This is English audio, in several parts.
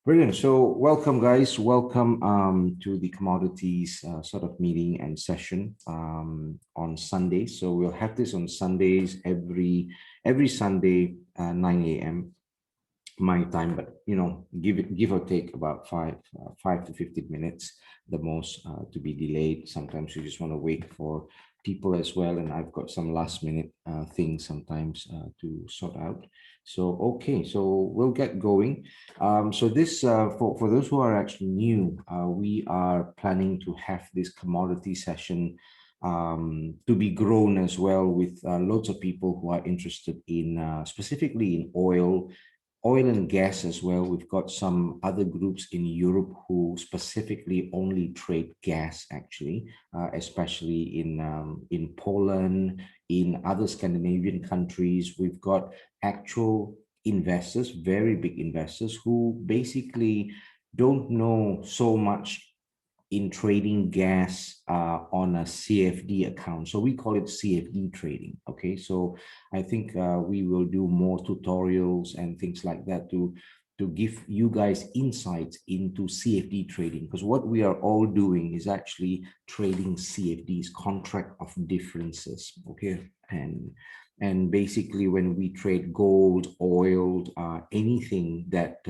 Brilliant. So welcome, guys. Welcome to the commodities sort of meeting and session on Sundays. So we'll have this on Sundays every Sunday 9 a.m. my time, but give or take about 5 to 15 minutes, the most to be delayed. Sometimes you just want to wait for people as well, and I've got some last minute things sometimes to sort out. So okay, so we'll get going. So this for those who are actually new, we are planning to have this commodity session to be grown as well, with loads of people who are interested in specifically in oil and gas as well. We've got some other groups in Europe who specifically only trade gas, actually, especially in Poland, in other Scandinavian countries. We've got actual investors, very big investors, who basically don't know so much in trading gas on a CFD account. So we call it CFD trading. Okay, so I think we will do more tutorials and things like that to give you guys insights into CFD trading, because what we are all doing is actually trading CFDs, contract of differences. Okay, and basically when we trade gold, oil, anything that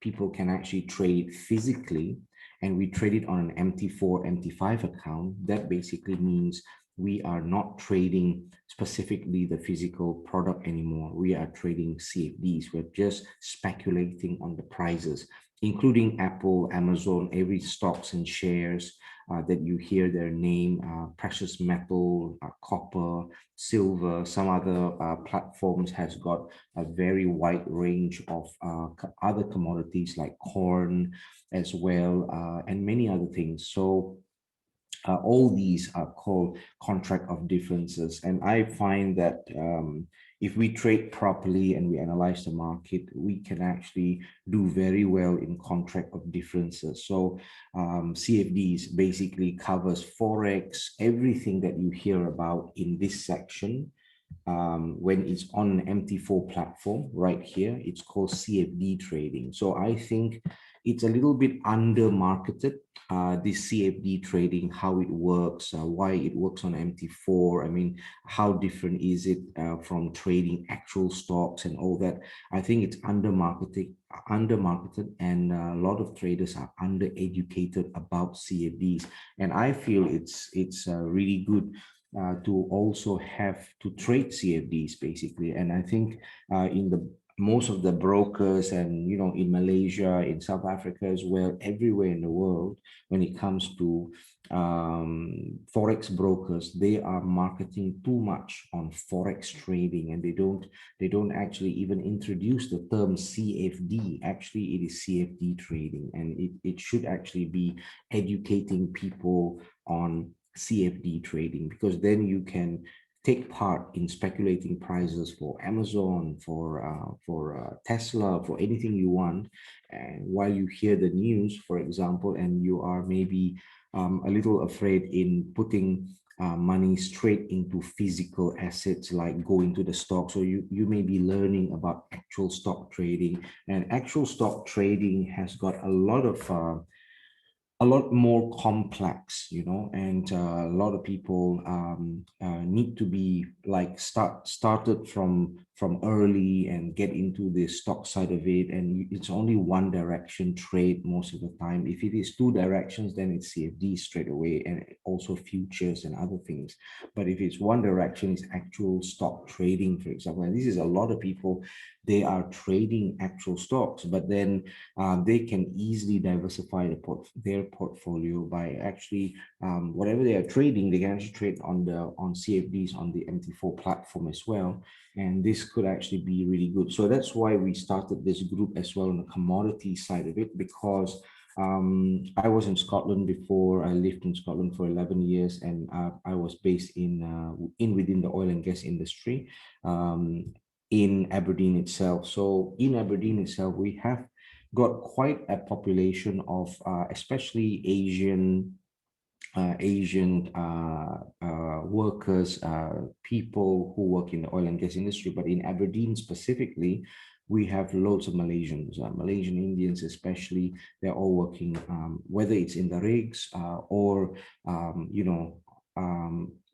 people can actually trade physically, and we trade it on an MT4, MT5 account, that basically means we are not trading specifically the physical product anymore. We are trading CFDs. We're just speculating on the prices, including Apple, Amazon, every stocks and shares that you hear their name, precious metal, copper, silver. Some other platforms has got a very wide range of other commodities like corn as well, and many other things. So all these are called contract of differences. And I find that if we trade properly and we analyze the market, we can actually do very well in contract of differences. So CFDs basically covers Forex, everything that you hear about in this section. When it's on an MT4 platform right here, it's called CFD trading. So I think it's a little bit under marketed, this CFD trading, how it works, why it works on MT4. I mean, how different is it from trading actual stocks and all that? I think it's under marketed, and a lot of traders are undereducated about CFDs. And I feel it's really good to also have to trade CFDs basically. And I think in the most of the brokers, and in Malaysia, in South Africa as well, everywhere in the world, when it comes to Forex brokers, they are marketing too much on Forex trading, and they don't actually even introduce the term CFD. Actually, it is CFD trading, and it should actually be educating people on CFD trading, because then you can take part in speculating prices for Amazon, for Tesla, for anything you want. And while you hear the news, for example, and you are maybe a little afraid in putting money straight into physical assets, like going to the stock. So you may be learning about actual stock trading, and actual stock trading has got a lot more complex, and a lot of people need to be like started from early and get into the stock side of it. And it's only one direction trade most of the time. If it is two directions, then it's CFD straight away, and also futures and other things. But if it's one direction, it's actual stock trading, for example. And this is a lot of people, they are trading actual stocks, but then they can easily diversify their portfolio by actually whatever they are trading, they can actually trade on CFDs on the MT4 platform as well. And this could actually be really good. So that's why we started this group as well on the commodity side of it, because I was in Scotland before. I lived in Scotland for 11 years, and I was based within the oil and gas industry in Aberdeen itself. So in Aberdeen itself, we have got quite a population of especially Asian workers, people who work in the oil and gas industry. But in Aberdeen specifically, we have loads of Malaysians, Malaysian Indians especially. They're all working, whether it's in the rigs or,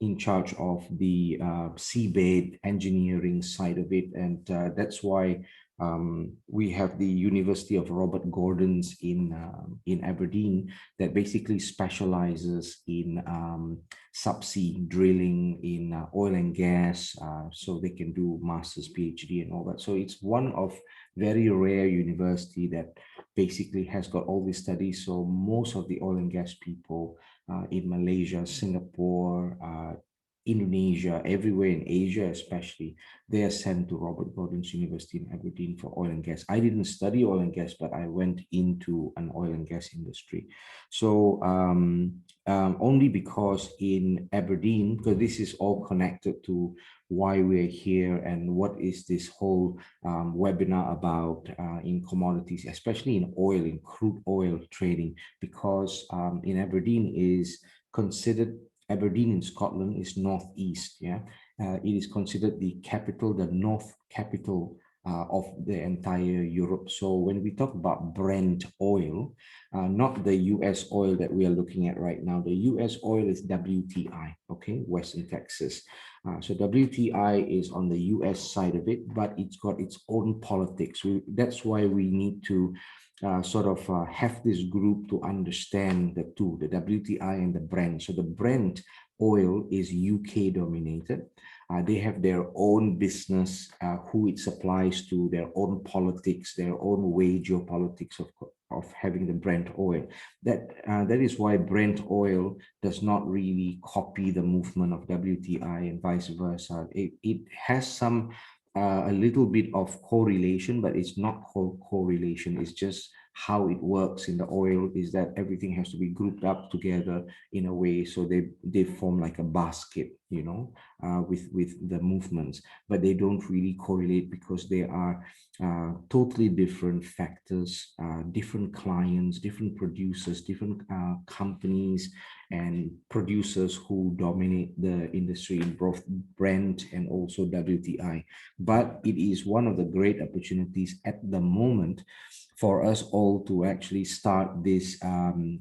in charge of the seabed engineering side of it. And that's why we have the University of Robert Gordon's in Aberdeen that basically specializes in subsea drilling, in oil and gas, so they can do master's, PhD, and all that. So it's one of very rare university that basically has got all these studies. So most of the oil and gas people in Malaysia, Singapore, Indonesia, everywhere in Asia especially, they are sent to Robert Gordon's University in Aberdeen for oil and gas. I didn't study oil and gas, but I went into an oil and gas industry. So only because in Aberdeen, because this is all connected to why we're here and what is this whole webinar about in commodities, especially in oil, in crude oil trading, because in Aberdeen is considered, Aberdeen in Scotland is northeast, yeah. It is considered the capital, the north capital of the entire Europe. So when we talk about Brent oil, not the US oil that we are looking at right now. The US oil is WTI, okay, Western Texas. So WTI is on the US side of it, but it's got its own politics. That's why we need to have this group to understand the two, the WTI and the Brent. So the Brent oil is UK dominated. They have their own business, who it supplies to, their own politics, their own way geopolitics of having the Brent oil. That is why Brent oil does not really copy the movement of WTI and vice versa. It has some a little bit of correlation, but it's not called correlation. It's just how it works in the oil is that everything has to be grouped up together in a way so they form like a basket, with the movements, but they don't really correlate because they are totally different factors, different clients, different producers, different companies and producers who dominate the industry in both Brent and also WTI. But it is one of the great opportunities at the moment for us all to actually start this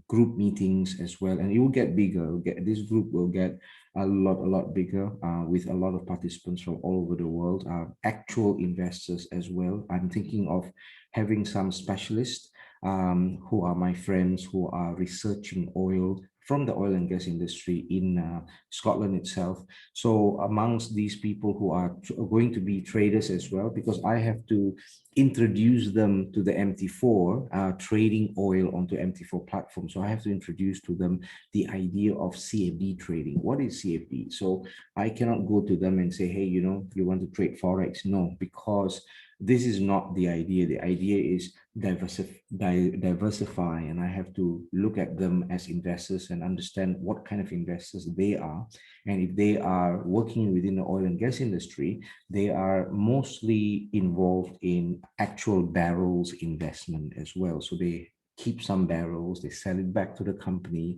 group meetings as well. And it will get bigger. This group will get a lot bigger with a lot of participants from all over the world, actual investors as well. I'm thinking of having some specialists who are my friends who are researching oil from the oil and gas industry in Scotland itself. So amongst these people who are going to be traders as well, because I have to introduce them to the MT4, trading oil onto MT4 platform. So I have to introduce to them the idea of CFD trading. What is CFD? So I cannot go to them and say, hey, you want to trade Forex? No, because this is not the idea. The idea is diversify, and I have to look at them as investors and understand what kind of investors they are. And if they are working within the oil and gas industry, they are mostly involved in actual barrels investment as well. So they keep some barrels, they sell it back to the company,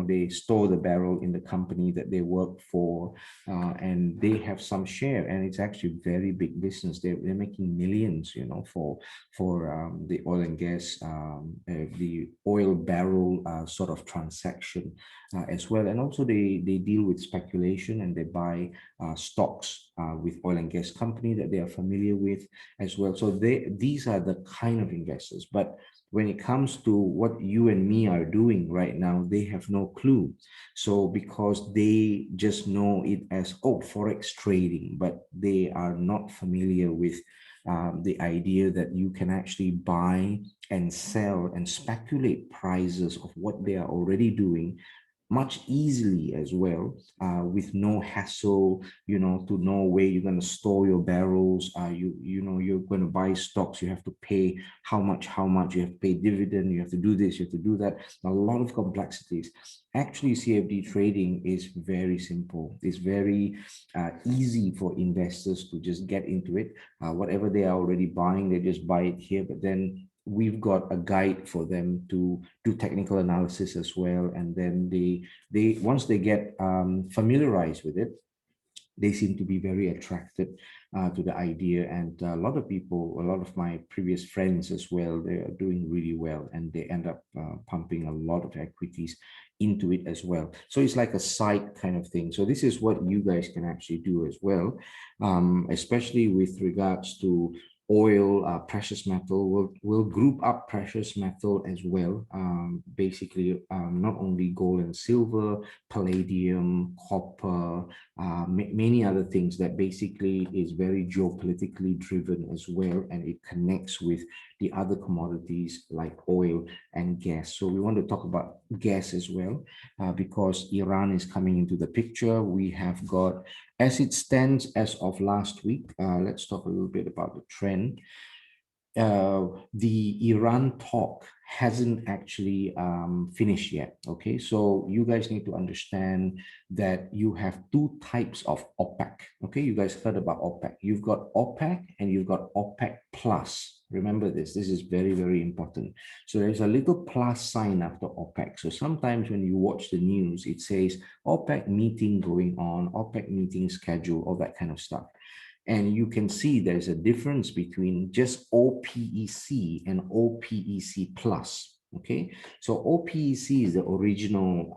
they store the barrel in the company that they work for, and they have some share, and it's actually very big business. They're making millions, for the oil and gas, the oil barrel sort of transaction as well. And also they deal with speculation and they buy stocks with oil and gas company that they are familiar with as well. So these are the kind of investors. But when it comes to what you and me are doing right now, they have no clue. So because they just know it as, Forex trading, but they are not familiar with the idea that you can actually buy and sell and speculate prices of what they are already doing much easily as well, with no hassle, to know where you're going to store your barrels. You're going to buy stocks, you have to pay how much, you have to pay dividend, you have to do this, you have to do that. A lot of complexities. Actually, CFD trading is very simple. It's very easy for investors to just get into it. Whatever they are already buying, they just buy it here, but then we've got a guide for them to do technical analysis as well. And then they once they get familiarized with it, they seem to be very attracted to the idea. And a lot of people, a lot of my previous friends as well, they are doing really well, and they end up pumping a lot of equities into it as well. So it's like a side kind of thing. So this is what you guys can actually do as well, especially with regards to oil, precious metal. We'll group up precious metal as well. Basically, not only gold and silver, palladium, copper, many other things that basically is very geopolitically driven as well, and it connects with the other commodities like oil and gas. So we want to talk about gas as well, because Iran is coming into the picture. We have got, as it stands as of last week, let's talk a little bit about the trend. The Iran talk hasn't actually finished yet. Okay, so you guys need to understand that you have two types of OPEC. Okay, you guys heard about OPEC. You've got OPEC and you've got OPEC plus. Remember this. This is very, very important. So there's a little plus sign after OPEC. So sometimes when you watch the news, it says OPEC meeting going on, OPEC meeting schedule, all that kind of stuff. And you can see there's a difference between just OPEC and OPEC plus. Okay, so OPEC is the original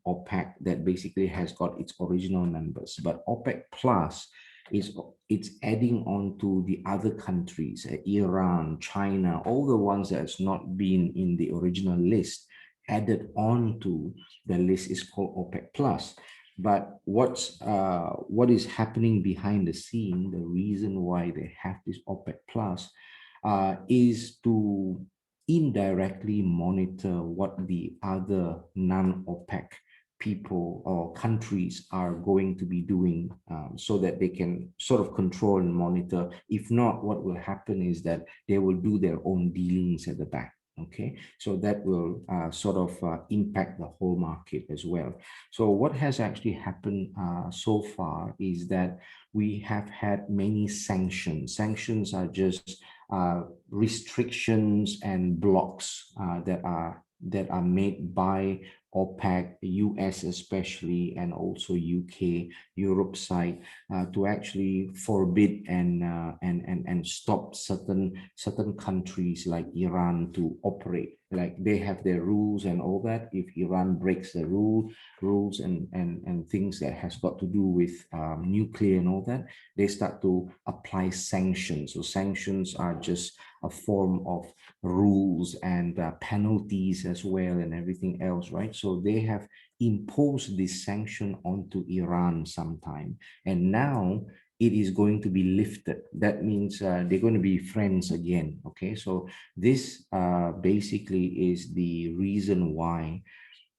OPEC that basically has got its original members, but OPEC plus is it's adding on to the other countries, Iran, China, all the ones that's not been in the original list, added on to the list is called OPEC plus. But what is happening behind the scene, the reason why they have this OPEC plus is to indirectly monitor what the other non-OPEC people or countries are going to be doing, so that they can sort of control and monitor. If not, what will happen is that they will do their own dealings at the back. Okay, so that will sort of impact the whole market as well. So what has actually happened so far is that we have had many sanctions. Sanctions are just restrictions and blocks that are made by OPEC, US especially, and also UK, Europe side, to actually forbid and stop certain countries like Iran to operate. Like they have their rules and all that. If Iran breaks the rules and things that has got to do with nuclear and all that, they start to apply sanctions. So sanctions are just a form of rules and penalties as well and everything else, right? So they have imposed this sanction onto Iran sometime, and now it is going to be lifted. That means they're going to be friends again. Okay, so this basically is the reason why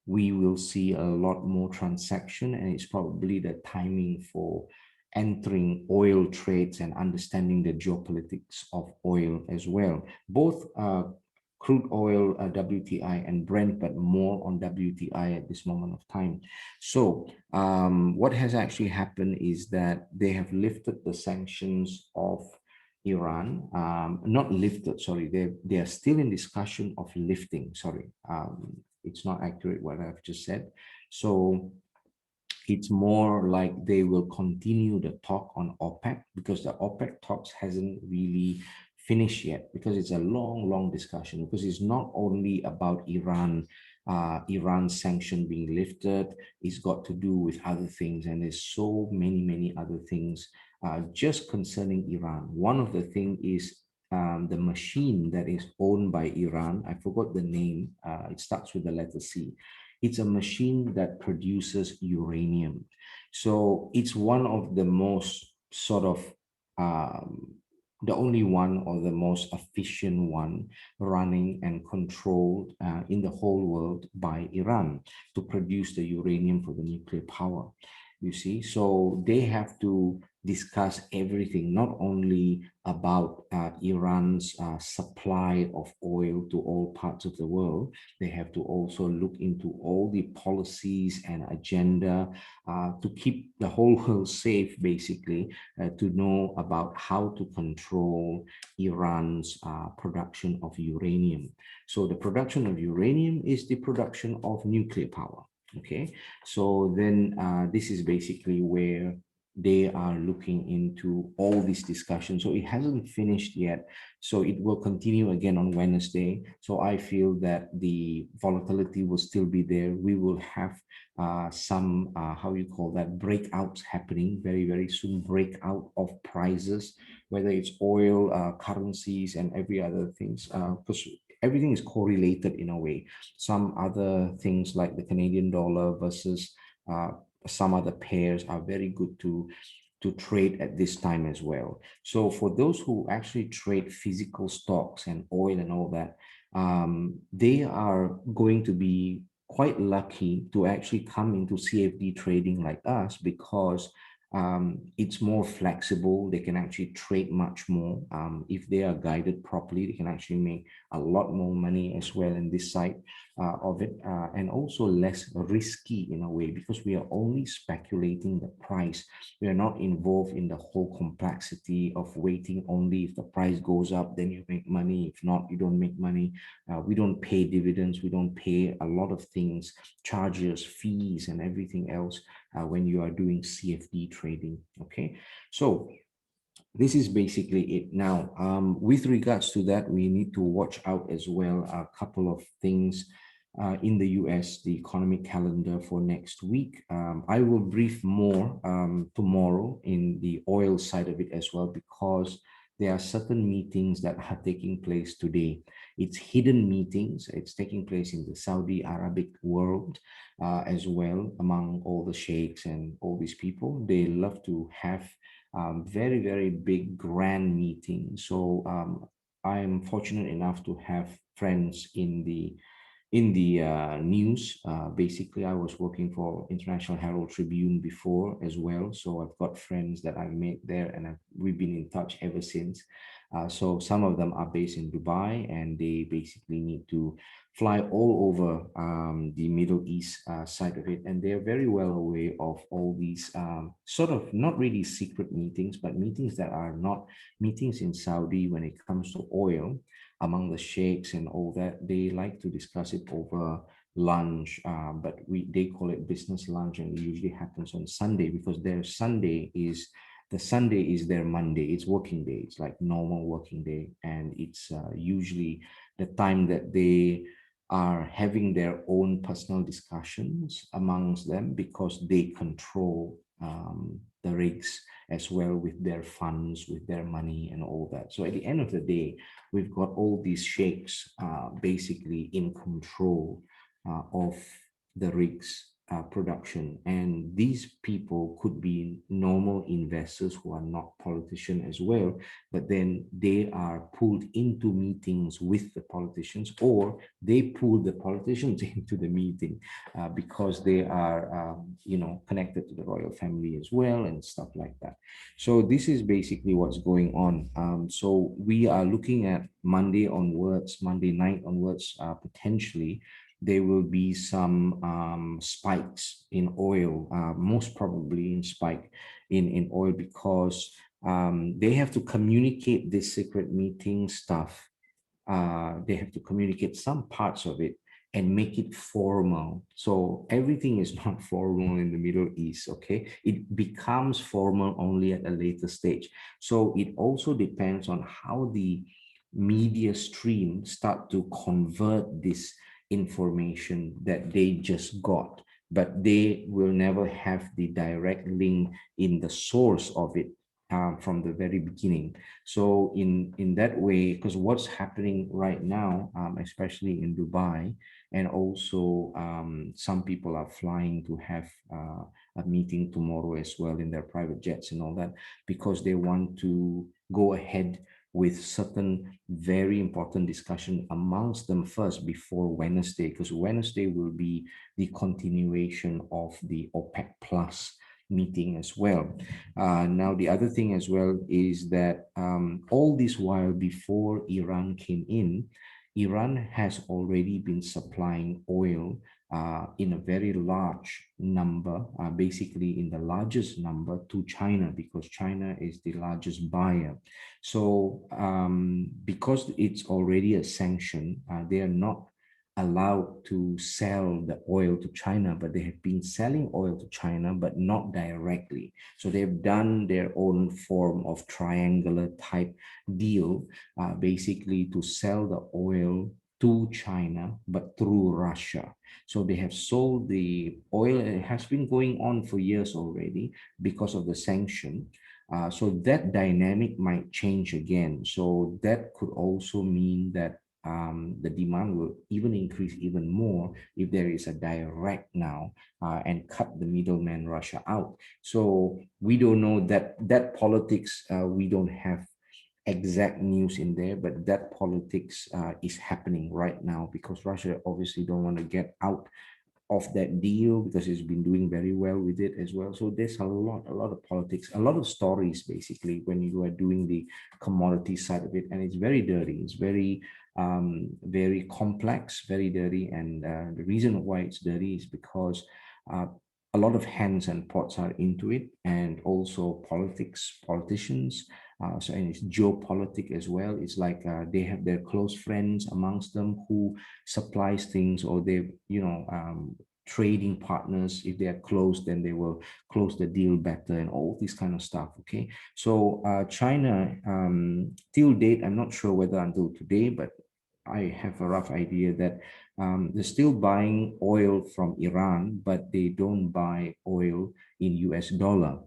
we will see a lot more transaction, and it's probably the timing for entering oil trades and understanding the geopolitics of oil as well. Both crude oil, WTI and Brent, but more on WTI at this moment of time. So what has actually happened is that they have lifted the sanctions of Iran, not lifted, sorry, they are still in discussion of lifting, sorry. It's not accurate what I've just said. So it's more like they will continue the talk on OPEC, because the OPEC talks hasn't really finished yet, because it's a long discussion, because it's not only about Iran's sanction being lifted. It's got to do with other things, and there's so many other things just concerning Iran. One of the things is the machine that is owned by Iran. I forgot the name. It starts with the letter C. It's a machine that produces uranium. So it's one of the most sort of the only one or the most efficient one running and controlled in the whole world by Iran to produce the uranium for the nuclear power. You see, so they have to discuss everything, not only about Iran's supply of oil to all parts of the world. They have to also look into all the policies and agenda to keep the whole world safe, basically, to know about how to control Iran's production of uranium. So the production of uranium is the production of nuclear power. Okay, so then this is basically where they are looking into all these discussions. So it hasn't finished yet. So it will continue again on Wednesday. So I feel that the volatility will still be there. We will have some, how you call that, breakouts happening very, very soon, breakout of prices, whether it's oil, currencies, and every other things, because everything is correlated in a way. Some other things like the Canadian dollar versus some other pairs are very good to trade at this time as well. So for those who actually trade physical stocks and oil and all that, they are going to be quite lucky to actually come into CFD trading like us, because it's more flexible. They can actually trade much more. If they are guided properly, they can actually make a lot more money as well in this side of it, and also less risky in a way, because we are only speculating the price. We are not involved in the whole complexity of waiting. Only if the price goes up, then you make money. If not, you don't make money. We don't pay dividends. We don't pay a lot of things, charges, fees, and everything else when you are doing CFD trading. Okay, so this is basically it. Now, with regards to that, we need to watch out as well a couple of things in the US, the economic calendar for next week. I will brief more tomorrow in the oil side of it as well, because there are certain meetings that are taking place today. It's hidden meetings. It's taking place in the Saudi Arabic world as well, among all the sheikhs and all these people. They love to have very, very big, grand meeting. So I'm fortunate enough to have friends in the news. Basically, I was working for International Herald Tribune before as well. So I've got friends that I've met there, and we've been in touch ever since. So some of them are based in Dubai, and they basically need to fly all over the Middle East side of it. And they're very well aware of all these sort of not really secret meetings, but meetings that are not meetings in Saudi when it comes to oil among the sheikhs and all that. They like to discuss it over lunch, but they call it business lunch, and it usually happens on Sunday, because their Sunday is their Monday. It's working day. It's like normal working day, and it's usually the time that they are having their own personal discussions amongst them, because they control the rigs as well with their funds, with their money and all that. So at the end of the day, we've got all these sheikhs basically in control of the rigs production. And these people could be normal investors who are not politicians as well, but then they are pulled into meetings with the politicians, or they pull the politicians into the meeting because they are, connected to the royal family as well and stuff like that. So this is basically what's going on. So we are looking at Monday onwards, Monday night onwards, potentially there will be some spikes in oil, most probably in spike in oil, because they have to communicate this secret meeting stuff. They have to communicate some parts of it and make it formal. So everything is not formal in the Middle East, okay? It becomes formal only at a later stage. So it also depends on how the media stream start to convert this information that they just got, but they will never have the direct link in the source of it from the very beginning. So in that way, because what's happening right now, especially in Dubai, and also some people are flying to have a meeting tomorrow as well in their private jets and all that, because they want to go ahead with certain very important discussion amongst them first before Wednesday, because Wednesday will be the continuation of the OPEC Plus meeting as well. Now, the other thing as well is that all this while before Iran came in, Iran has already been supplying oil in a very large number, basically in the largest number to China, because China is the largest buyer. So because it's already a sanction, they are not allowed to sell the oil to China, but they have been selling oil to China, but not directly. So they've done their own form of triangular type deal, basically to sell the oil to China, but through Russia. So they have sold the oil. It has been going on for years already because of the sanction. So that dynamic might change again. So that could also mean that the demand will even increase even more if there is a direct now and cut the middleman Russia out. So we don't know that politics. We don't have exact news in there, but that politics is happening right now because Russia obviously don't want to get out of that deal because it's been doing very well with it as well. So there's a lot of politics, a lot of stories basically when you are doing the commodity side of it, and it's very dirty. It's very complex, very dirty, and the reason why it's dirty is because uh, a lot of hands and pots are into it, and also politicians. And it's geopolitics as well. It's like they have their close friends amongst them who supplies things, or they, trading partners. If they are close, then they will close the deal better and all this kind of stuff. Okay. So China, till date, I'm not sure whether until today, but I have a rough idea that they're still buying oil from Iran, but they don't buy oil in US dollar.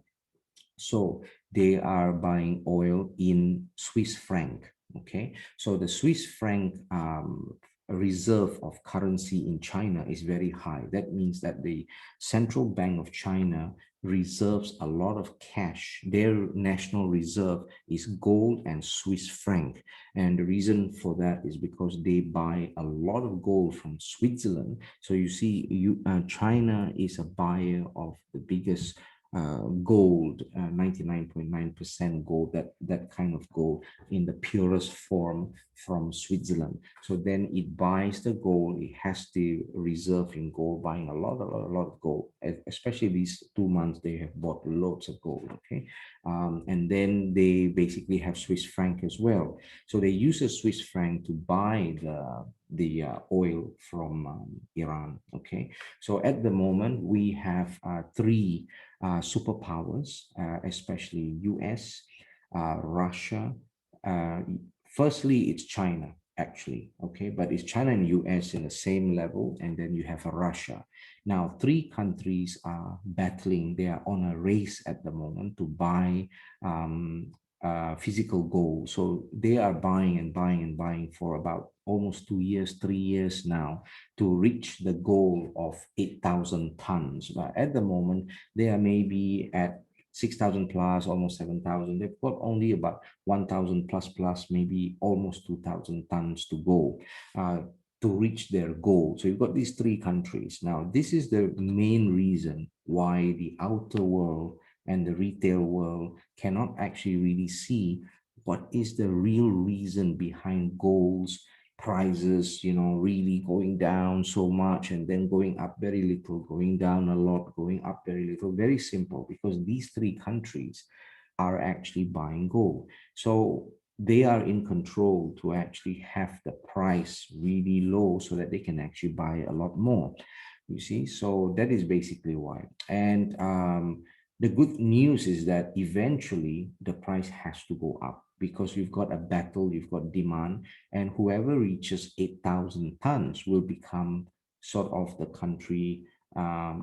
So they are buying oil in Swiss franc. Okay, so the Swiss franc reserve of currency in China is very high. That means that the Central Bank of China reserves a lot of cash. Their national reserve is gold and Swiss franc. And the reason for that is because they buy a lot of gold from Switzerland. So you see, China is a buyer of the biggest gold, 99.9% gold, that kind of gold in the purest form from Switzerland. So then it buys the gold, it has the reserve in gold, buying a lot of gold, especially these 2 months, they have bought loads of gold, okay? And then they basically have Swiss franc as well. So they use a Swiss franc to buy the oil from Iran, okay? So at the moment, we have three superpowers, especially US, Russia. Uh, Firstly, it's China, actually, okay? But it's China and US in the same level, and then you have Russia. Now, three countries are battling. They are on a race at the moment to buy physical gold. So they are buying and buying and buying for about almost 2 years, 3 years now to reach the goal of 8,000 tons. But at the moment, they are maybe at 6,000 plus, almost 7,000. They've got only about 1,000 plus, maybe almost 2,000 tons to go to reach their goal. So you've got these three countries. Now, this is the main reason why the outer world and the retail world cannot actually really see what is the real reason behind gold's prices, really going down so much and then going up very little, going down a lot, going up very little. Very simple, because these three countries are actually buying gold. So they are in control to actually have the price really low so that they can actually buy a lot more. You see, so that is basically why. And the good news is that eventually the price has to go up because you've got a battle, you've got demand, and whoever reaches 8,000 tons will become sort of the country.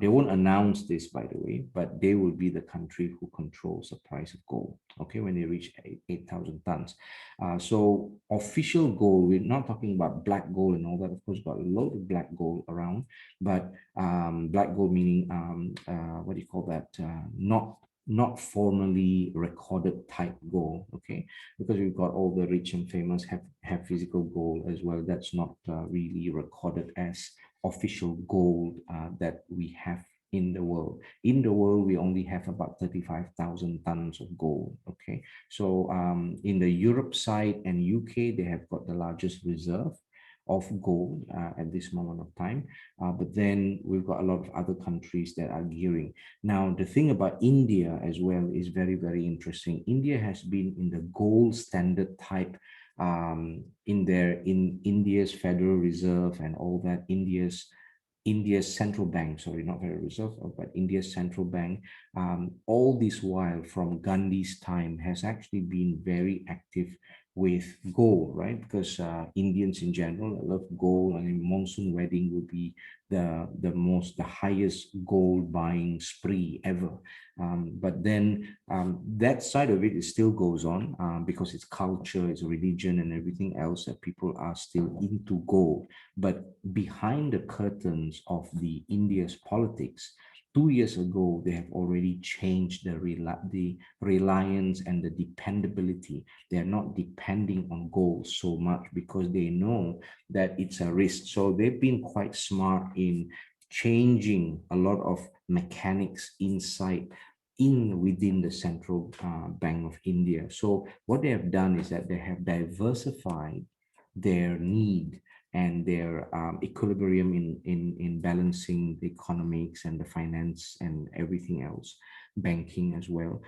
They won't announce this, by the way, but they will be the country who controls the price of gold, okay, when they reach 8,000 tons. So official gold, we're not talking about black gold and all that. Of course, got a lot of black gold around, but black gold meaning, what do you call that? Not formally recorded type gold, okay? Because we've got all the rich and famous have physical gold as well. That's not really recorded as official gold that we have in the world. In the world, we only have about 35,000 tons of gold, okay? So in the Europe side and UK, they have got the largest reserve of gold at this moment of time. But then we've got a lot of other countries that are gearing. Now, the thing about India as well is very, very interesting. India has been in the gold standard type in India's Federal Reserve and all that, India's central bank, sorry, not Federal Reserve, but India's central bank, all this while from Gandhi's time has actually been very active with gold, right? Because Indians in general love gold, and a monsoon wedding would be the highest gold buying spree ever. But then that side of it still goes on because it's culture, it's religion, and everything else that people are still into gold. But behind the curtains of the India's politics, 2 years ago, they have already changed the reliance and the dependability. They're not depending on gold so much because they know that it's a risk. So they've been quite smart in changing a lot of mechanics inside within the central bank of India. So what they have done is that they have diversified their need and their equilibrium in balancing the economics and the finance and everything else, banking as well,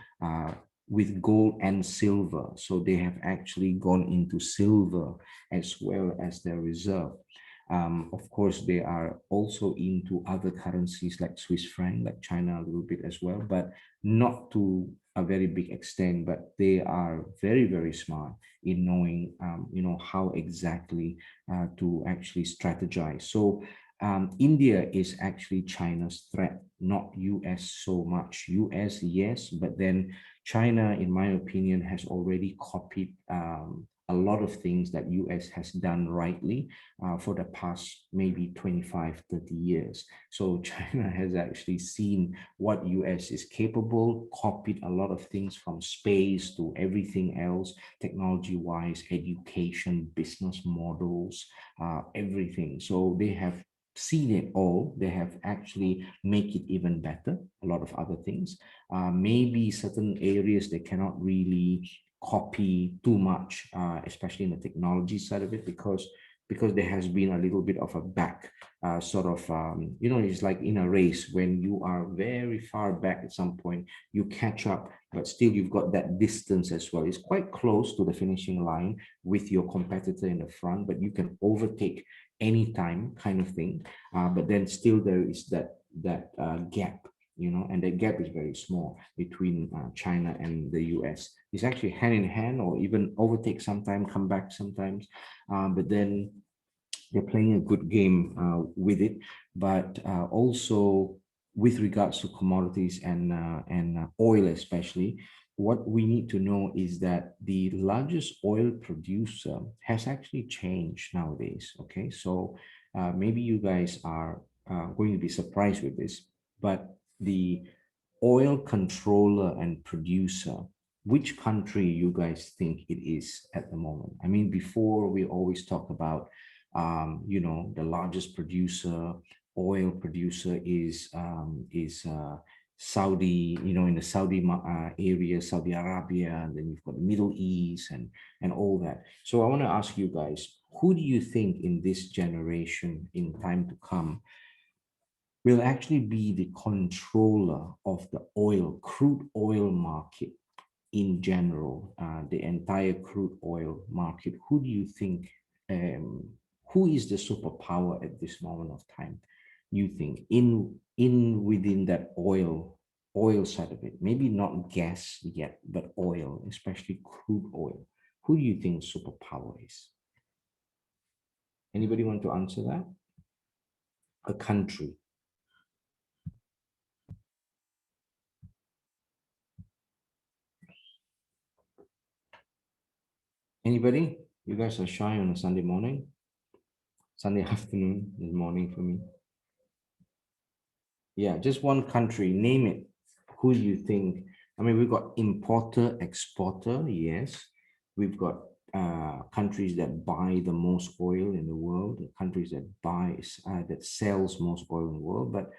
with gold and silver. So they have actually gone into silver as well as their reserve. Of course, they are also into other currencies like Swiss franc, like China a little bit as well, but not to a very big extent. But they are very, very smart in knowing, how exactly to actually strategize. So India is actually China's threat, not US so much. US, yes, but then China, in my opinion, has already copied a lot of things that US has done rightly for the past maybe 25, 30 years. So China has actually seen what US is capable, copied a lot of things from space to everything else, technology-wise, education, business models, everything. So they have seen it all. They have actually make it even better, a lot of other things. Maybe certain areas they cannot really copy too much, especially in the technology side of it, because there has been a little bit of a back sort of it's like in a race when you are very far back at some point you catch up, but still you've got that distance as well. It's quite close to the finishing line with your competitor in the front, but you can overtake anytime kind of thing. But then still there is that gap, and that gap is very small between China and the US. It's actually hand in hand or even overtake sometime, come back sometimes. But then they're playing a good game with it. But also with regards to commodities and oil especially, what we need to know is that the largest oil producer has actually changed nowadays. Okay, so maybe you guys are going to be surprised with this, but the oil controller and producer, which country you guys think it is at the moment? I mean, before we always talk about, the largest producer, oil producer is Saudi, in the Saudi area, Saudi Arabia, and then you've got the Middle East and all that. So I want to ask you guys, who do you think in this generation, in time to come, will actually be the controller of the crude oil market in general, the entire crude oil market? Who do you think, who is the superpower at this moment of time? You think in within that oil side of it, maybe not gas yet, but oil, especially crude oil. Who do you think superpower is? Anybody want to answer that? A country. Anybody? You guys are shy on a Sunday morning, Sunday afternoon, this morning for me. Yeah, just one country, name it. Who do you think? I mean, we've got importer, exporter, yes. We've got countries that buy the most oil in the world, countries that that sells most oil in the world. But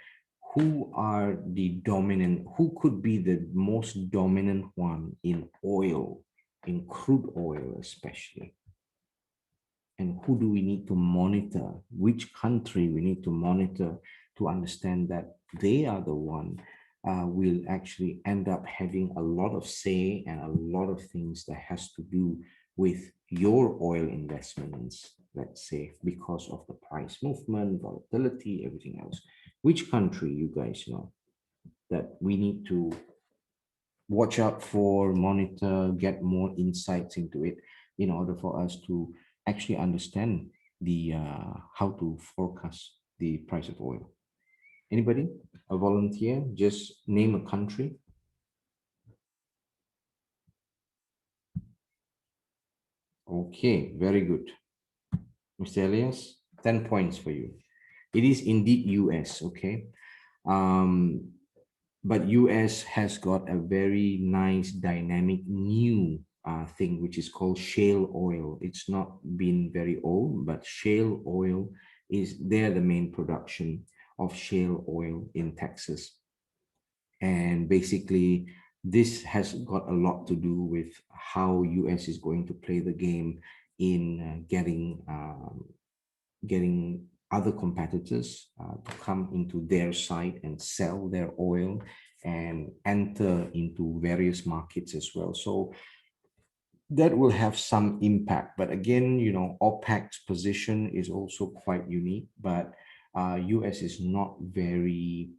who are the dominant, who could be the most dominant one in oil, in crude oil especially? And who do we need to monitor? Which country we need to monitor to understand that they are the one will actually end up having a lot of say and a lot of things that has to do with your oil investments, let's say, because of the price movement, volatility, everything else? Which country you guys know that we need to watch out for, monitor, get more insights into it in order for us to actually understand the how to forecast the price of oil? Anybody? A volunteer? Just name a country. Okay, very good. Mr. Elias, 10 points for you. It is indeed US, okay? Um, but US has got a very nice dynamic new thing which is called shale oil. It's not been very old, but shale oil is they're the main production of shale oil in Texas. And basically this has got a lot to do with how US is going to play the game in getting other competitors to come into their site and sell their oil and enter into various markets as well. So that will have some impact. But again, you know, OPEC's position is also quite unique, but US is not very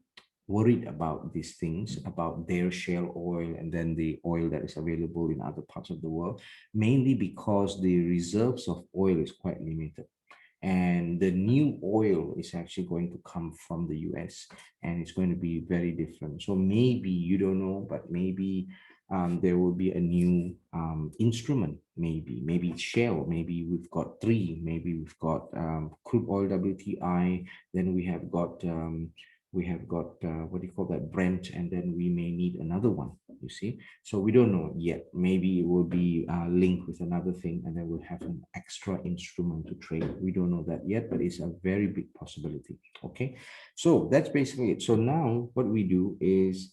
worried about these things, about their shale oil and then the oil that is available in other parts of the world, mainly because the reserves of oil is quite limited. And the new oil is actually going to come from the US and it's going to be very different. So maybe you don't know, but maybe there will be a new instrument. Maybe it's shale. Maybe we've got three. Maybe we've got crude oil WTI. Then we have got what do you call that, Brent, and then we may need another one. You see, so we don't know yet. Maybe it will be linked with another thing, and then we'll have an extra instrument to trade. We don't know that yet, but it's a very big possibility. Okay, so that's basically it. So now what we do is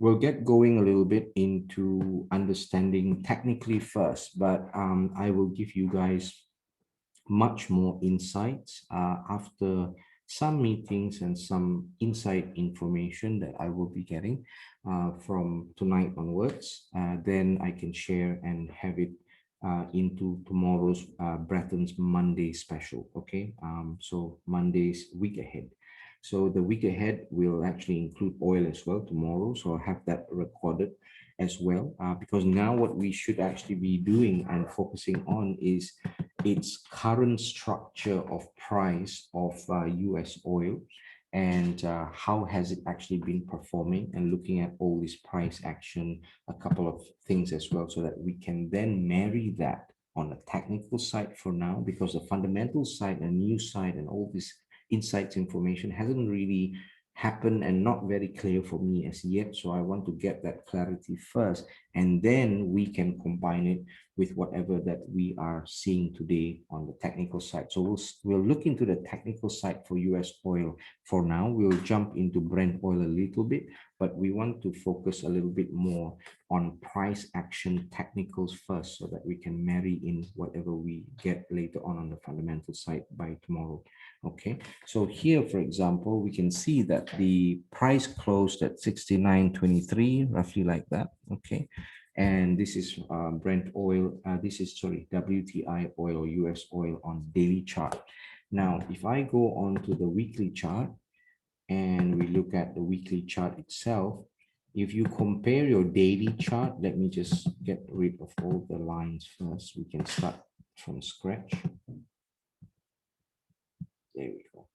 we'll get going a little bit into understanding technically first, but I will give you guys much more insights after some meetings and some inside information that I will be getting from tonight onwards. Then I can share and have it into tomorrow's Bretton's Monday special. Okay, so Monday's week ahead. So the week ahead will actually include oil as well tomorrow. So I'll have that recorded as well, because now what we should actually be doing and focusing on is its current structure of price of US oil, and how has it actually been performing, and looking at all this price action, a couple of things as well, so that we can then marry that on the technical side for now, because the fundamental side and new side and all this insights information hasn't really happened and not very clear for me as yet. So I want to get that clarity first, and then we can combine it with whatever that we are seeing today on the technical side. So we'll look into the technical side for US oil for now. We'll jump into Brent oil a little bit, but we want to focus a little bit more on price action technicals first, so that we can marry in whatever we get later on the fundamental side by tomorrow. Okay, so here, for example, we can see that the price closed at 69.23, roughly like that. Okay, and this is Brent oil. This is, sorry, WTI oil or US oil on daily chart. Now, if I go on to the weekly chart and we look at the weekly chart itself, if you compare your daily chart, let me just get rid of all the lines first. We can start from scratch. There we go.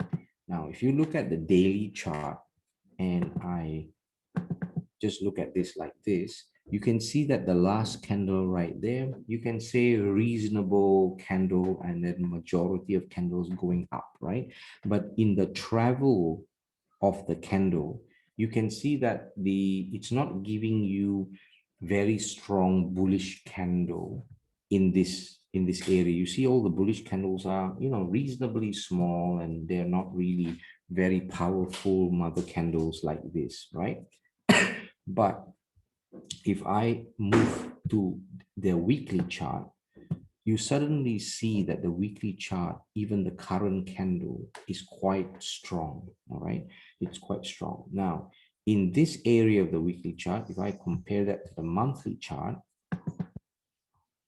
Now, if you look at the daily chart and I just look at this like this, you can see that the last candle right there, you can say reasonable candle and then majority of candles going up, right? But in the travel of the candle, you can see that it's not giving you very strong bullish candle in this area. You see all the bullish candles are, reasonably small, and they're not really very powerful mother candles like this, right? But if I move to the weekly chart, you suddenly see that the weekly chart, even the current candle, is quite strong. All right, it's quite strong. Now, in this area of the weekly chart, if I compare that to the monthly chart,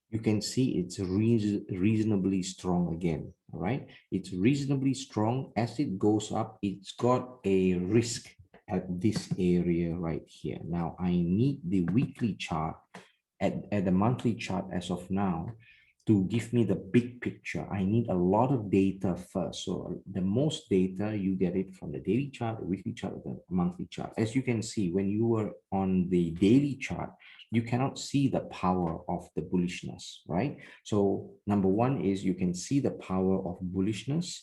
you can see it's reasonably strong again. All right, it's reasonably strong. As it goes up, it's got a risk at this area right here. Now I need the weekly chart at the monthly chart as of now to give me the big picture. I need a lot of data first. So the most data, you get it from the daily chart, the weekly chart, or the monthly chart. As you can see, when you were on the daily chart, you cannot see the power of the bullishness, right? So number one is you can see the power of bullishness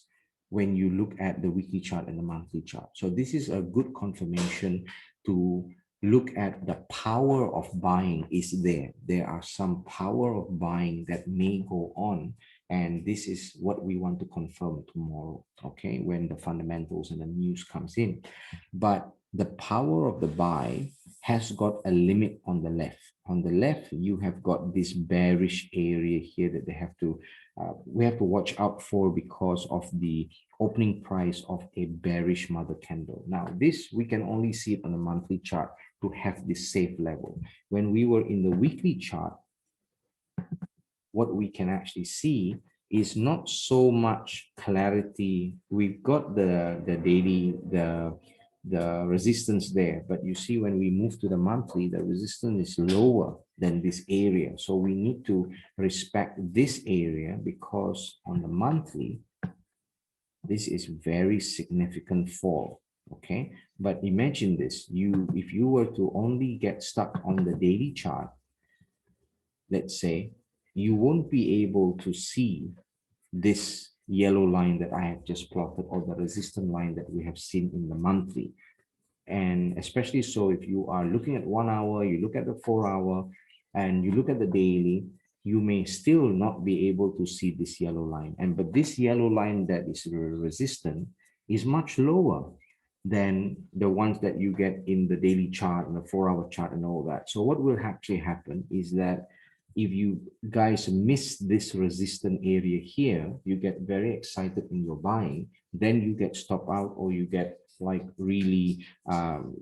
when you look at the weekly chart and the monthly chart. So this is a good confirmation to look at the power of buying is there. There are some power of buying that may go on. And this is what we want to confirm tomorrow, okay, when the fundamentals and the news comes in. But the power of the buy has got a limit on the left. On the left, you have got this bearish area here that they have to, we have to watch out for because of the opening price of a bearish mother candle. Now, this we can only see it on the monthly chart to have this safe level. When we were in the weekly chart, what we can actually see is not so much clarity. We've got the daily, the resistance there, but you see when we move to the monthly, the resistance is lower than this area. So we need to respect this area because on the monthly, this is very significant fall, okay? But imagine this, if you were to only get stuck on the daily chart, let's say, you won't be able to see this yellow line that I have just plotted or the resistance line that we have seen in the monthly. And especially so if you are looking at 1 hour, you look at the 4 hour, and you look at the daily, you may still not be able to see this yellow line. But this yellow line that is resistant is much lower than the ones that you get in the daily chart and the 4 hour chart and all that. So what will actually happen is that if you guys miss this resistant area here, you get very excited in your buying, then you get stop out or you get like really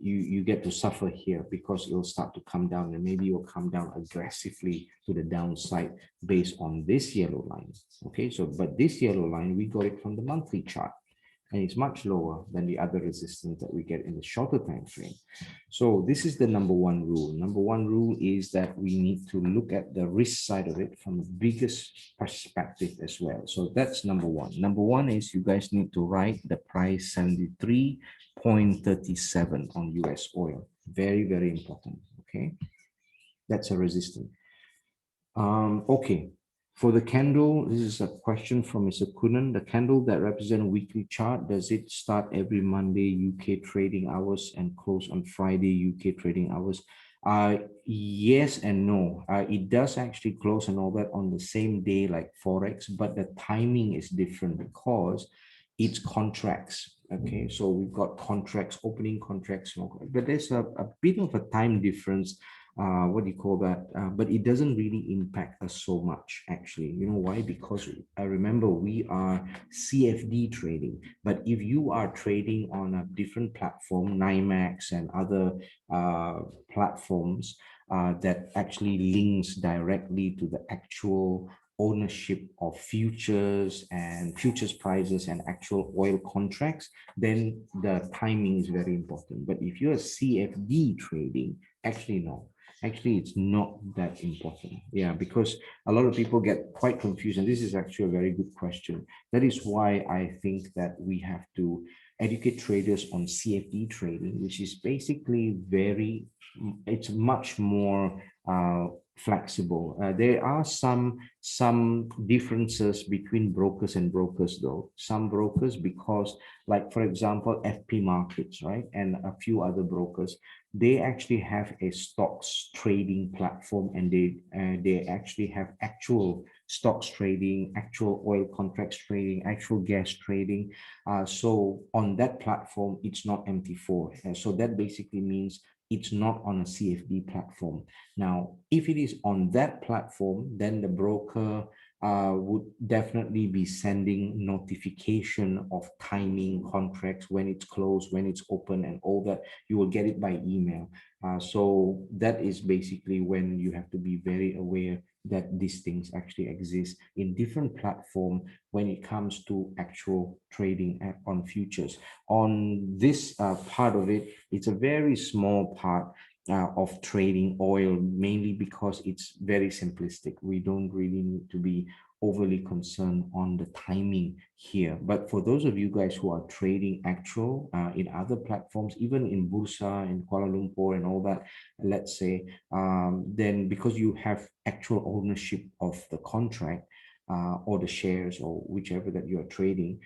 you get to suffer here because it'll start to come down and maybe you'll come down aggressively to the downside based on this yellow line. Okay, so but this yellow line, we got it from the monthly chart and it's much lower than the other resistance that we get in the shorter time frame. So this is the number one rule. Number one rule is that we need to look at the risk side of it from the biggest perspective as well. So that's number one. Number one is you guys need to write the price 73.37 on US oil. Very, very important. Okay. That's a resistance. Okay. For the candle, this is a question from Mr. Kunan. The candle that represents a weekly chart, does it start every Monday UK trading hours and close on Friday UK trading hours? Yes and no. It does actually close and all that on the same day like Forex, but the timing is different because it's contracts. Okay, so we've got contracts, opening contracts, but there's a bit of a time difference, what do you call that? But it doesn't really impact us so much, actually. You know why? Because I remember we are CFD trading, but if you are trading on a different platform, NYMEX and other platforms that actually links directly to the actual ownership of futures and futures prices and actual oil contracts, then the timing is very important. But if you're CFD trading, actually no. Actually, it's not that important. Yeah, because a lot of people get quite confused. And this is actually a very good question. That is why I think that we have to educate traders on CFD trading, which is basically it's much more flexible. There are some differences between brokers and brokers though. Some brokers, because like for example, FP markets, right? And a few other brokers, they actually have a stocks trading platform and they actually have actual stocks trading, actual oil contracts trading, actual gas trading. So on that platform, it's not MT4. So that basically means it's not on a CFD platform. Now, if it is on that platform, then the broker would definitely be sending notification of timing contracts, when it's closed, when it's open and all that. You will get it by email. So that is basically when you have to be very aware that these things actually exist in different platform when it comes to actual trading on futures. On this part of it, it's a very small part of trading oil, mainly because it's very simplistic. We don't really need to be overly concerned on the timing here. But for those of you guys who are trading actual in other platforms, even in Bursa, in Kuala Lumpur and all that, let's say, then because you have actual ownership of the contract, or the shares or whichever that you are trading,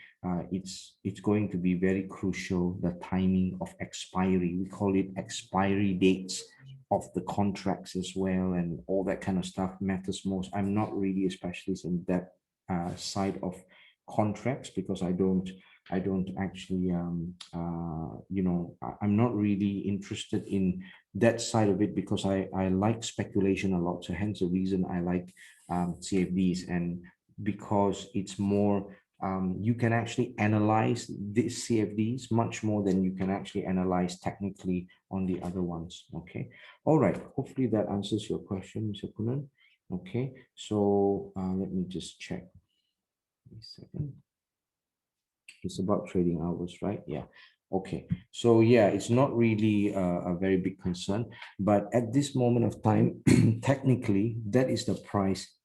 it's going to be very crucial, the timing of expiry. We call it expiry dates of the contracts as well, and all that kind of stuff matters most. I'm not really a specialist in that side of contracts because I don't actually I'm not really interested in that side of it because I like speculation a lot. So hence the reason I like CFDs, and because it's more you can actually analyze these CFDs much more than you can actually analyze technically on the other ones. Okay. All right. Hopefully that answers your question, Mr. Kunan. Okay. So let me just check. A second. It's about trading hours, right? Yeah. Okay. So yeah, it's not really a very big concern, but at this moment of time, technically, that is the price.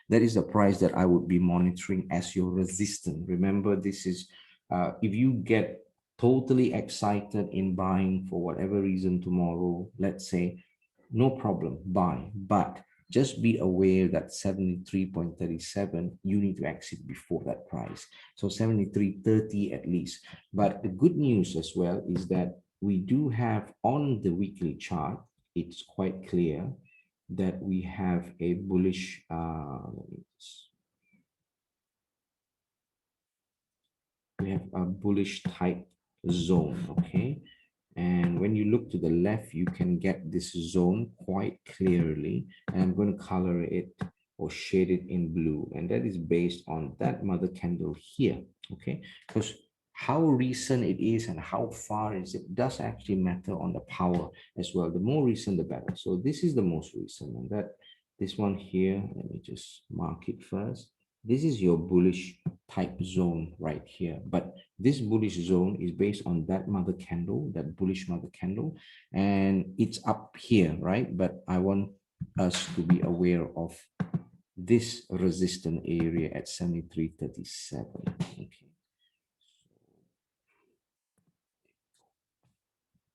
That is the price that I would be monitoring as your resistance. Remember, this is if you get totally excited in buying for whatever reason tomorrow, let's say, no problem, buy. But just be aware that 73.37, you need to exit before that price. So 73.30 at least. But the good news as well is that we do have on the weekly chart, it's quite clear that we have a bullish, we have a bullish type zone, okay? And when you look to the left, you can get this zone quite clearly. And I'm going to color it or shade it in blue. And that is based on that mother candle here, okay? Because how recent it is and how far is it does actually matter on the power as well. The more recent, the better. So this is the most recent. And that this one here, let me just mark it first. This is your bullish type zone right here. But this bullish zone is based on that mother candle, that bullish mother candle, and it's up here, right? But I want us to be aware of this resistance area at 73.37. Okay.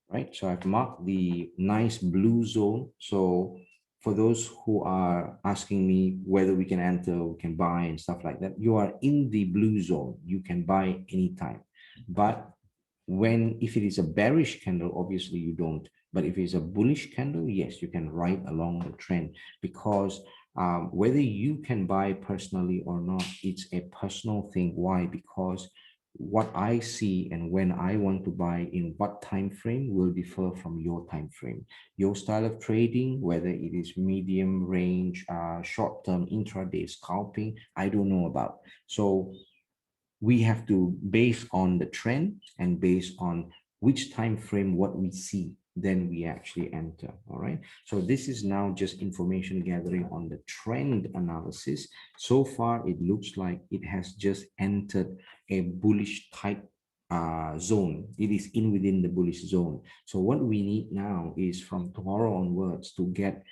Right? So I've marked the nice blue zone. So for those who are asking me whether we can enter, we can buy and stuff like that, you are in the blue zone. You can buy anytime. But if it is a bearish candle, obviously you don't. But if it's a bullish candle, yes, you can ride along the trend, because whether you can buy personally or not, it's a personal thing. Why? Because what I see and when I want to buy in what time frame will differ from your time frame. Your style of trading, whether it is medium range, short-term, intraday scalping, I don't know about. So we have to base on the trend and based on which time frame what we see, then we actually enter. All right, so this is now just information gathering on the trend analysis. So far it looks like it has just entered a bullish type zone. It is in within the bullish zone. So what we need now is from tomorrow onwards to get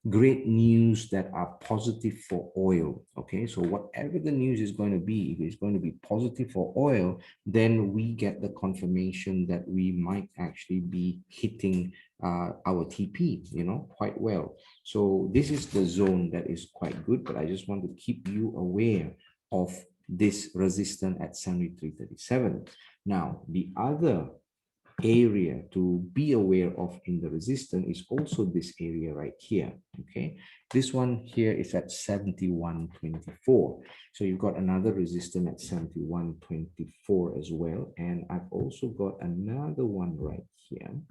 great news that are positive for oil. Okay, so whatever the news is going to be, if it's going to be positive for oil, then we get the confirmation that we might actually be hitting our TP, quite well. So this is the zone that is quite good, but I just want to keep you aware of this resistance at 73.37. Now, the other area to be aware of in the resistance is also this area right here. Okay, this one here is at 71.24. So you've got another resistance at 71.24 as well, and I've also got another one right here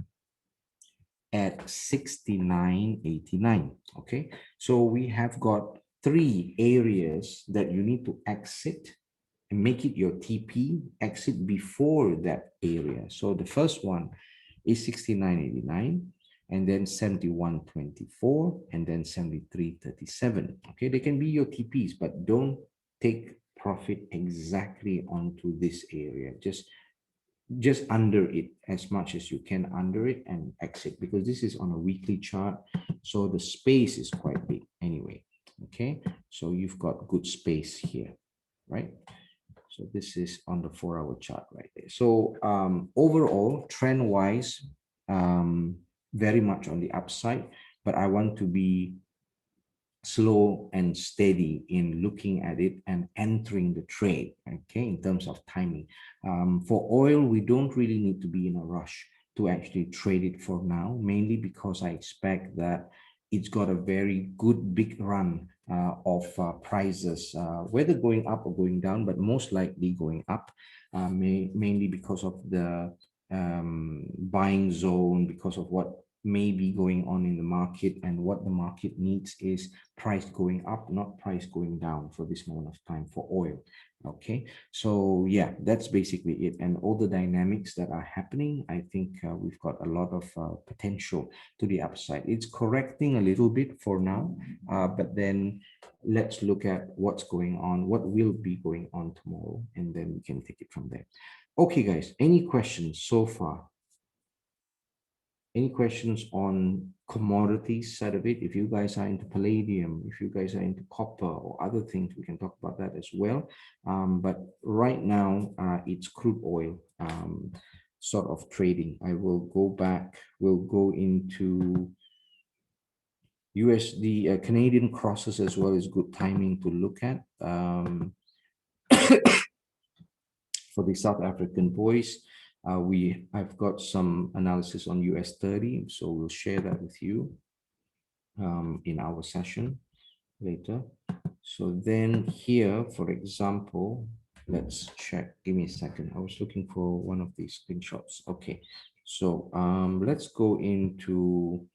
at 69.89. Okay, so we have got three areas that you need to exit and make it your TP, exit before that area. So the first one is 69.89. and then 71.24, and then 73.37. Okay, they can be your TPs, but don't take profit exactly onto this area. Just under it as much as you can under it and exit, because this is on a weekly chart, so the space is quite big anyway. Okay, so you've got good space here, right? So this is on the 4-hour chart right there. So overall, trend wise, very much on the upside, but I want to be slow and steady in looking at it and entering the trade, okay, in terms of timing. For oil, we don't really need to be in a rush to actually trade it for now, mainly because I expect that it's got a very good big run of prices, whether going up or going down, but most likely going up, mainly because of the buying zone, because of what may be going on in the market, and what the market needs is price going up, not price going down for this moment of time for oil. Okay, so yeah, that's basically it. And all the dynamics that are happening, I think we've got a lot of potential to the upside. It's correcting a little bit for now, but then let's look at what's going on, what will be going on tomorrow, and then we can take it from there. Okay, guys, any questions so far? Any questions on commodities side of it? If you guys are into palladium, if you guys are into copper or other things, we can talk about that as well. But right now, it's crude oil sort of trading. I will go back, we'll go into USD, Canadian crosses as well is good timing to look at. For the South African boys, I've got some analysis on US 30, so we'll share that with you in our session later. So then here, for example, let's check. Give me a second. I was looking for one of these screenshots. Okay, so let's go into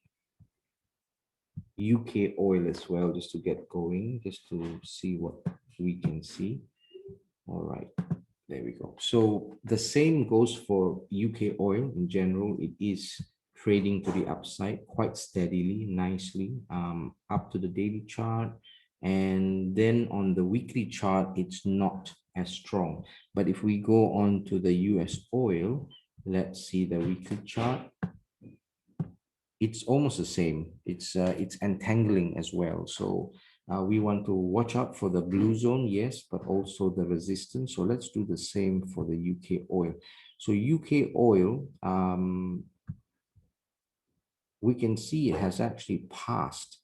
UK oil as well, just to get going, just to see what we can see. All right. There we go. So the same goes for UK oil in general. It is trading to the upside quite steadily, nicely, up to the daily chart. And then on the weekly chart, it's not as strong. But if we go on to the US oil, let's see the weekly chart. It's almost the same. It's entangling as well. So we want to watch out for the blue zone, yes, but also the resistance. So let's do the same for the UK oil. So UK oil, we can see it has actually passed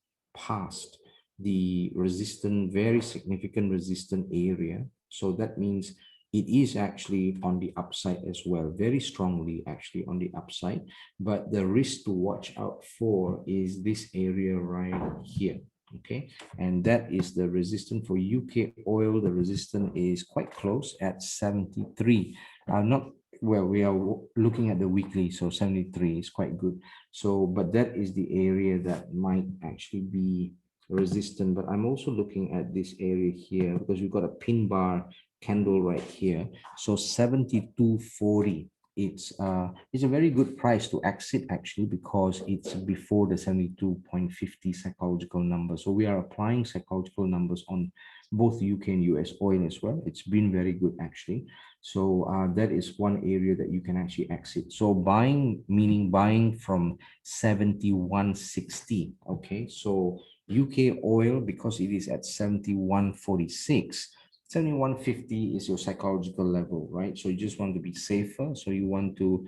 the resistant, very significant resistant area. So that means it is actually on the upside as well, very strongly actually on the upside. But the risk to watch out for is this area right here. Okay, and that is the resistance for UK oil. The resistance is quite close at 73. Not well, we are looking at the weekly, so 73 is quite good. So, but that is the area that might actually be resistant. But I'm also looking at this area here because we've got a pin bar candle right here. So 72.40. It's a very good price to exit actually, because it's before the 72.50 psychological number. So we are applying psychological numbers on both UK and US oil as well. It's been very good actually. So that is one area that you can actually exit. So buying, meaning buying from 71.60. Okay, so UK oil, because it is at 71.46. 71.50 is your psychological level, right? So you just want to be safer. So you want to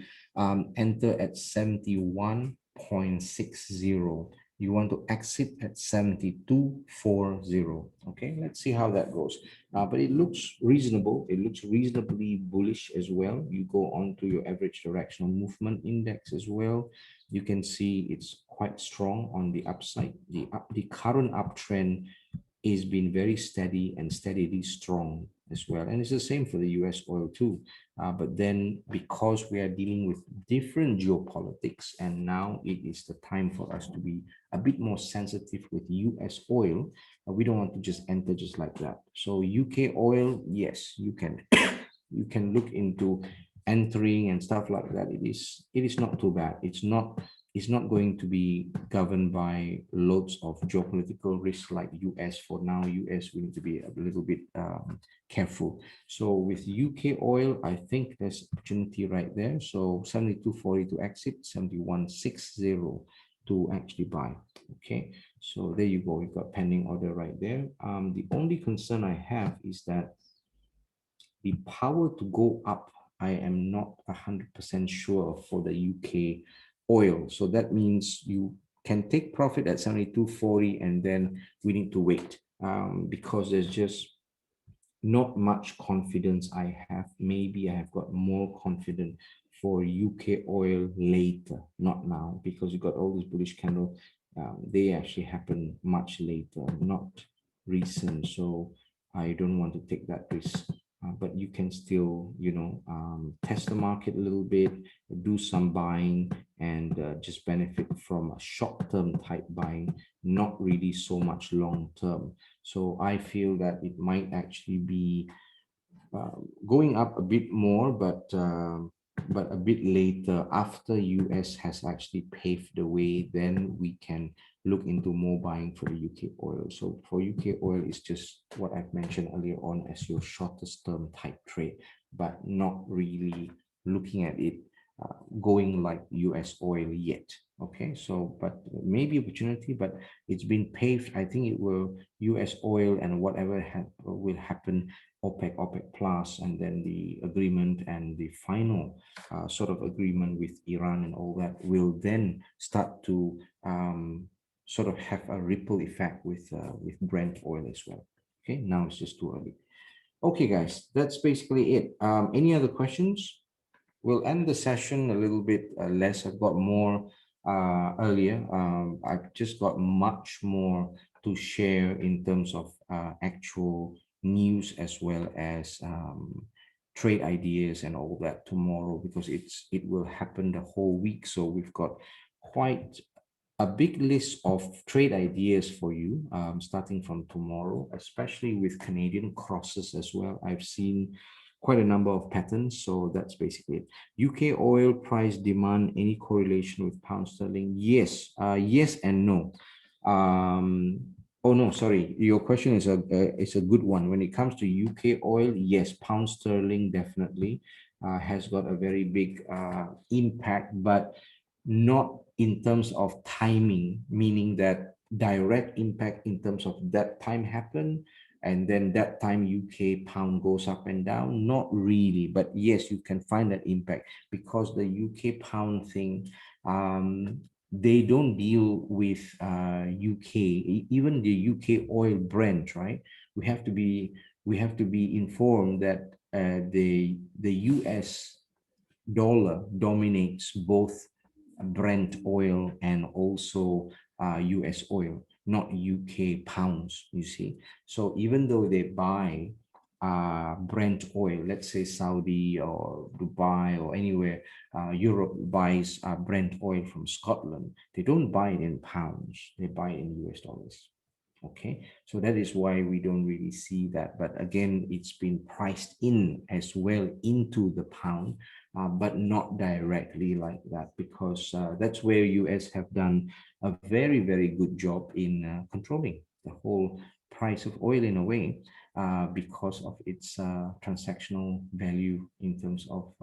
enter at 71.60. You want to exit at 72.40. Okay, let's see how that goes. But it looks reasonable. It looks reasonably bullish as well. You go on to your average directional movement index as well. You can see it's quite strong on the upside. The current uptrend is been very steady and steadily strong as well. And it's the same for the US oil too. But then because we are dealing with different geopolitics, and now it is the time for us to be a bit more sensitive with US oil, we don't want to just enter just like that. So UK oil, yes, you can you can look into entering and stuff like that. It is not too bad. is not going to be governed by loads of geopolitical risk like US. For now, US, we need to be a little bit careful. So with UK oil, I think there's opportunity right there. So 72.40 to exit, 71.60 to actually buy. Okay, so there you go. We've got pending order right there. The only concern I have is that the power to go up, I am not 100% sure for the UK oil. So that means you can take profit at 72.40 and then we need to wait because there's just not much confidence I have. Maybe I have got more confidence for UK oil later, not now, because you got all these bullish candle. They actually happen much later, not recent. So I don't want to take that risk. But you can still, test the market a little bit, do some buying, and just benefit from a short-term type buying, not really so much long-term. So I feel that it might actually be going up a bit more, but a bit later after US has actually paved the way, then we can look into more buying for the UK oil. So for UK oil, it's just what I've mentioned earlier on as your shortest term type trade, but not really looking at it going like US oil yet. Okay, so but maybe opportunity, but it's been paved. I think it will US oil and whatever will happen, OPEC plus, and then the agreement and the final sort of agreement with Iran and all that will then start to sort of have a ripple effect with Brent oil as well. Okay, now it's just too early. Okay, guys, that's basically it. Any other questions? We'll end the session a little bit less. I've got more earlier. I've just got much more to share in terms of actual news as well as trade ideas and all that tomorrow, because it will happen the whole week. So we've got quite a big list of trade ideas for you starting from tomorrow, especially with Canadian crosses as well. I've seen quite a number of patterns. So that's basically it. UK oil price demand, any correlation with pound sterling? Yes, yes and no. Oh no, sorry. Your question is a good one. When it comes to UK oil, yes, pound sterling definitely has got a very big impact, but not in terms of timing, meaning that direct impact in terms of that time happen and then that time UK pound goes up and down. Not really, but yes, you can find that impact because the UK pound thing, they don't deal with UK, even the UK oil Brent, right? We have to be informed that the US dollar dominates both Brent oil and also US oil, not UK pounds, you see. So even though they buy Brent oil, let's say Saudi or Dubai or anywhere, Europe buys Brent oil from Scotland, they don't buy it in pounds, they buy it in US dollars. Okay, so that is why we don't really see that. But again, it's been priced in as well into the pound, but not directly like that, because that's where US have done a very, very good job in controlling the whole price of oil in a way, because of its transactional value in terms of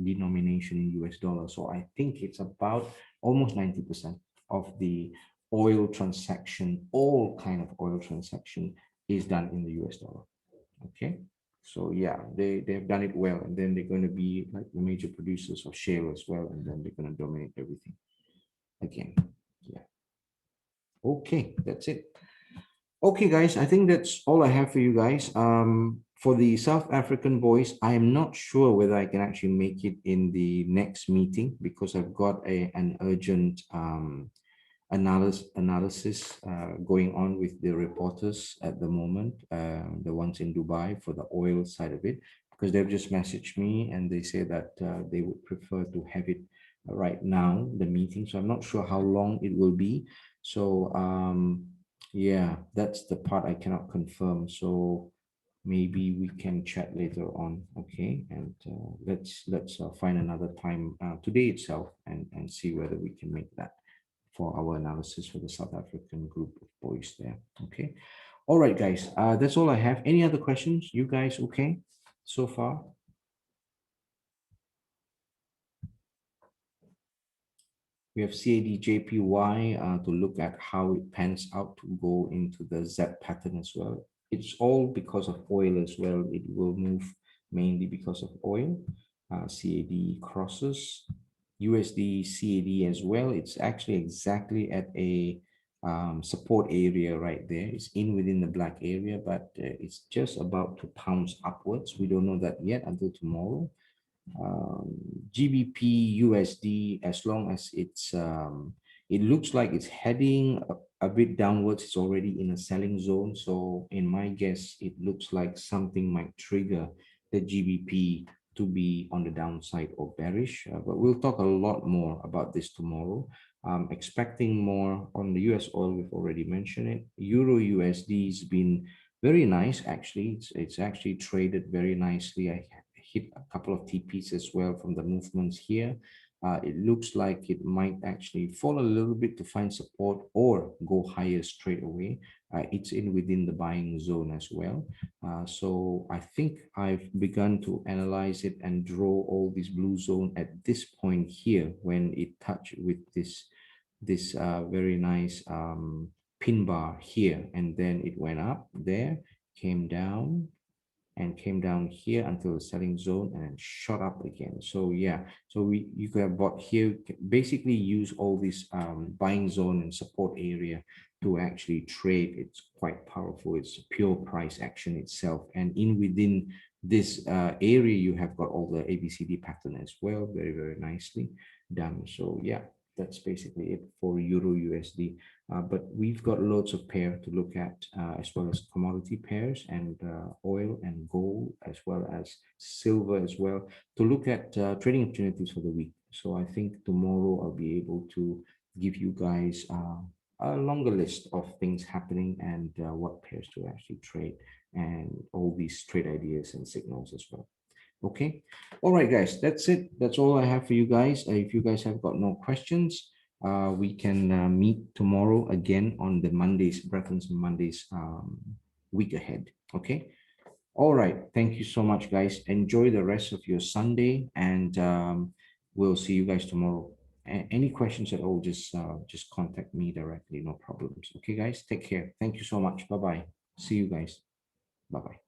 denomination in US dollars. So I think it's about almost 90% of the oil transaction, all kind of oil transaction is done in the US dollar. Okay. So yeah, they've done it well, and then they're going to be like the major producers of shale as well, and then they're going to dominate everything again. Yeah. Okay, that's it. Okay, guys, I think that's all I have for you guys. For the South African boys, I am not sure whether I can actually make it in the next meeting because I've got an urgent analysis going on with the reporters at the moment, the ones in Dubai for the oil side of it, because they've just messaged me and they say that they would prefer to have it right now, the meeting. So I'm not sure how long it will be. So yeah, that's the part I cannot confirm. So maybe we can chat later on, okay? And let's find another time today itself and see whether we can make that. for our analysis for the South African group of boys there. Okay. All right, guys. That's all I have. Any other questions? You guys okay so far? We have CAD to look at how it pans out to go into the Z pattern as well. It's all because of oil as well. It will move mainly because of oil. CAD crosses, USD CAD as well. It's actually exactly at a support area right there. It's in within the black area, but it's just about to pounce upwards. We don't know that yet until tomorrow. GBP USD, as long as it looks like it's heading a bit downwards, it's already in a selling zone. So in my guess, it looks like something might trigger the GBP to be on the downside or bearish. But we'll talk a lot more about this tomorrow. Expecting more on the US oil, we've already mentioned it. Euro USD has been very nice, actually. It's actually traded very nicely. I hit a couple of TPs as well from the movements here. It looks like it might actually fall a little bit to find support or go higher straight away. It's in within the buying zone as well. So I think I've begun to analyze it and draw all this blue zone at this point here when it touched with this very nice pin bar here, and then it went up there, came down, and came down here until the selling zone and shot up again. So yeah, so you could have bought here, basically use all this buying zone and support area to actually trade. It's quite powerful. It's pure price action itself, and in within this area you have got all the ABCD pattern as well, very very nicely done. So yeah, that's basically it for Euro USD. But we've got loads of pair to look at, as well as commodity pairs and oil and gold, as well as silver as well, to look at trading opportunities for the week. So I think tomorrow I'll be able to give you guys a longer list of things happening and what pairs to actually trade and all these trade ideas and signals as well. Okay. All right, guys, that's it. That's all I have for you guys. If you guys have got no questions, we can meet tomorrow again on the Mondays, Bretton's Mondays week ahead. Okay. All right. Thank you so much, guys. Enjoy the rest of your Sunday, and we'll see you guys tomorrow. Any questions at all, just contact me directly. No problems. Okay, guys. Take care. Thank you so much. Bye bye. See you guys. Bye bye.